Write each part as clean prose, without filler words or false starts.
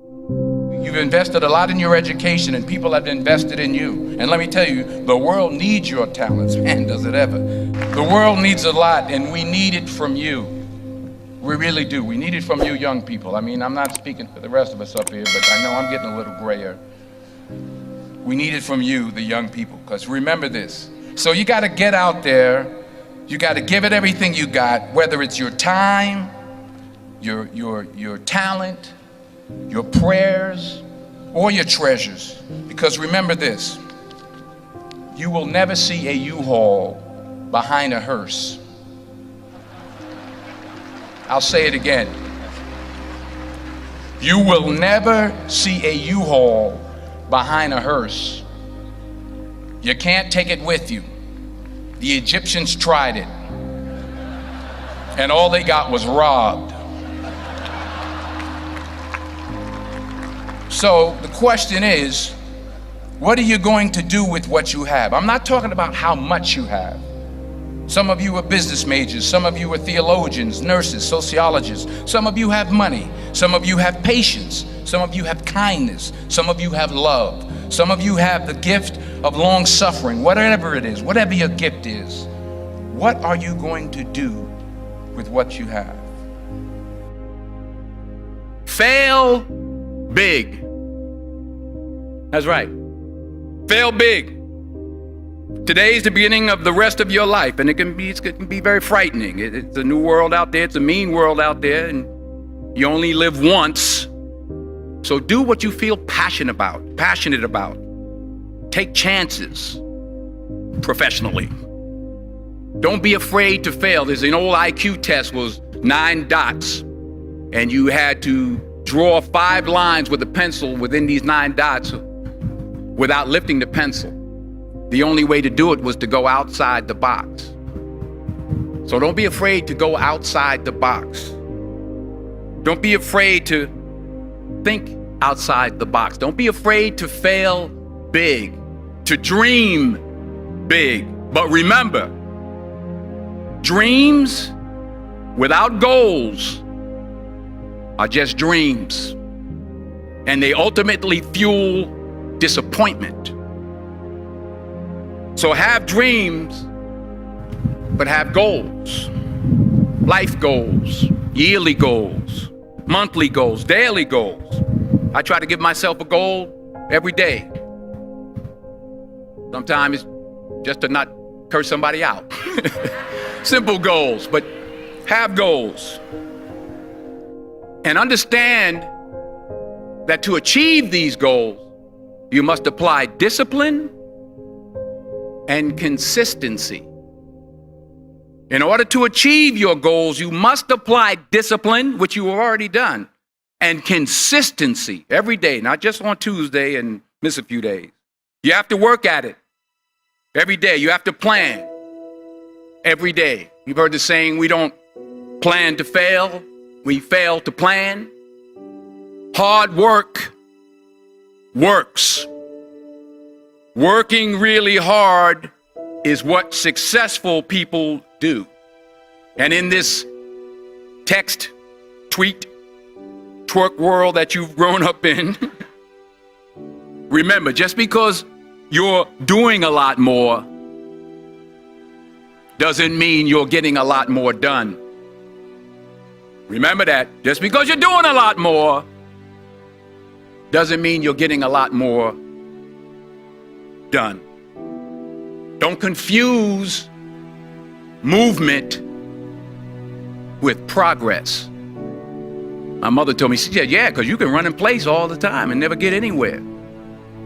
You've invested a lot in your education, and people have invested in you. And let me tell you, the world needs your talents. Man, does it ever. The world needs a lot, and we need it from you. We really do. We need it from you young people. I mean, I'm not speaking for the rest of us up here, but I know I'm getting a little grayer. We need it from you, the young people, because remember this. So you got to get out there. You got to give it everything you got, whether it's your time, your talent, your prayers, or your treasures. Because remember this, you will never see a U-Haul behind a hearse. I'll say it again. You will never see a U-Haul behind a hearse. You can't take it with you. The Egyptians tried it, and all they got was robbed. So the question is, what are you going to do with what you have? I'm not talking about how much you have. Some of you are business majors, some of you are theologians, nurses, sociologists. Some of you have money, some of you have patience, some of you have kindness, some of you have love, some of you have the gift of long suffering. Whatever it is, whatever your gift is, what are you going to do with what you have? Fail big. That's right. Fail big. Today's the beginning of the rest of your life, and it can be very frightening. It's a new world out there. It's a mean world out there, and you only live once. So do what you feel passionate about. Take chances professionally. Don't be afraid to fail. There's an old IQ test, was 9 dots, and you had to draw 5 lines with a pencil within these 9 dots without lifting the pencil. The only way to do it was to go outside the box. So don't be afraid to go outside the box. Don't be afraid to think outside the box. Don't be afraid to fail big, to dream big. But remember, dreams without goals are just dreams, and they ultimately fuel disappointment. So have dreams, but have goals. Life goals, yearly goals, monthly goals, daily goals. I try to give myself a goal every day. Sometimes it's just to not curse somebody out. Simple goals, but have goals. And understand that to achieve these goals, you must apply discipline and consistency. In order to achieve your goals, you must apply discipline, which you have already done, and consistency every day, not just on Tuesday and miss a few days. You have to work at it every day. You have to plan every day. You've heard the saying, we don't plan to fail, we fail to plan. Hard work works. Working really hard is what successful people do. And in this text, tweet, twerk world that you've grown up in, remember, just because you're doing a lot more doesn't mean you're getting a lot more done. Remember that. Just because you're doing a lot more doesn't mean you're getting a lot more done. Don't confuse movement with progress. My mother told me, she said, yeah, because you can run in place all the time and never get anywhere.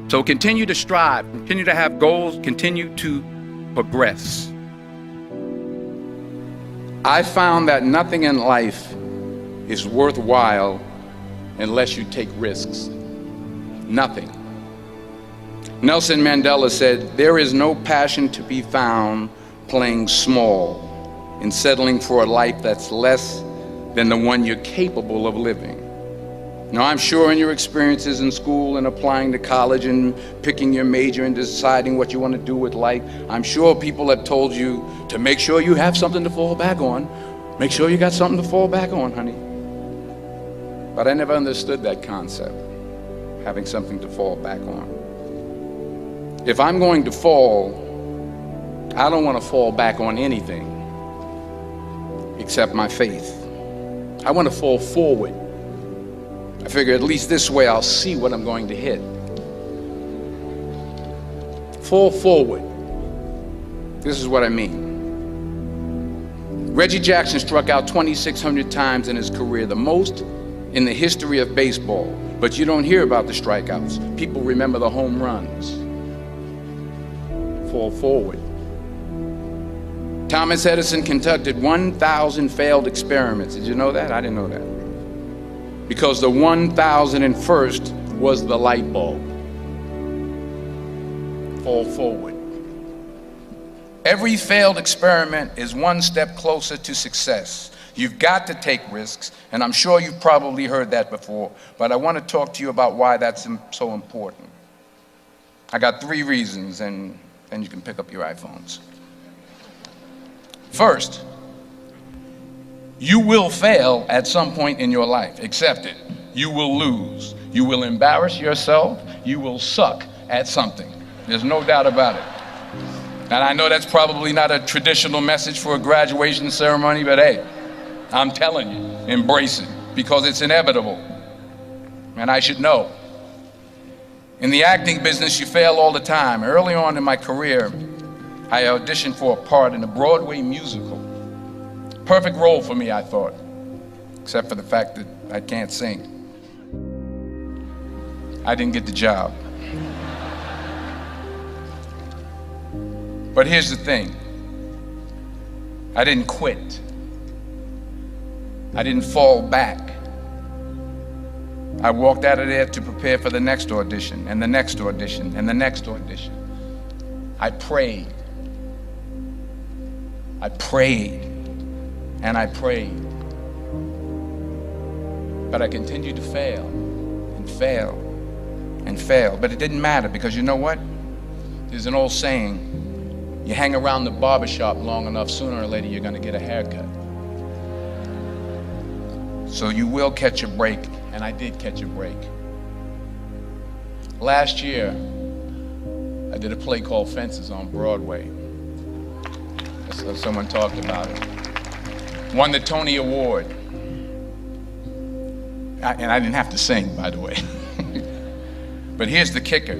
So continue to strive, continue to have goals, continue to progress. I found that nothing in life is worthwhile unless you take risks. Nothing. Nelson Mandela said, there is no passion to be found playing small and settling for a life that's less than the one you're capable of living. Now, I'm sure in your experiences in school and applying to college and picking your major and deciding what you want to do with life, I'm sure people have told you to make sure you have something to fall back on. Make sure you got something to fall back on, honey. But I never understood that concept, having something to fall back on. If I'm going to fall, I don't want to fall back on anything except my faith. I want to fall forward. I figure at least this way I'll see what I'm going to hit. Fall forward. This is what I mean. Reggie Jackson struck out 2,600 times in his career, the most in the history of baseball. But you don't hear about the strikeouts. People remember the home runs. Fall forward. Thomas Edison conducted 1,000 failed experiments. Did you know that? I didn't know that. Because the 1,001st was the light bulb. Fall forward. Every failed experiment is one step closer to success. You've got to take risks, and I'm sure you've probably heard that before, but I want to talk to you about why that's so important. I got 3 reasons, and then you can pick up your iPhones. First, you will fail at some point in your life. Accept it. You will lose. You will embarrass yourself. You will suck at something. There's no doubt about it. And I know that's probably not a traditional message for a graduation ceremony, but hey, I'm telling you, embrace it, because it's inevitable. And I should know. In the acting business, you fail all the time. Early on in my career, I auditioned for a part in a Broadway musical. Perfect role for me, I thought, except for the fact that I can't sing. I didn't get the job. But here's the thing. I didn't quit. I didn't fall back. I walked out of there to prepare for the next audition, and the next audition, and the next audition. I prayed. I prayed. And I prayed. But I continued to fail and fail and fail. But it didn't matter, because you know what? There's an old saying, you hang around the barbershop long enough, sooner or later you're going to get a haircut. So you will catch a break, and I did catch a break. Last year, I did a play called Fences on Broadway. Someone talked about it. Won the Tony Award. And I didn't have to sing, by the way. But here's the kicker.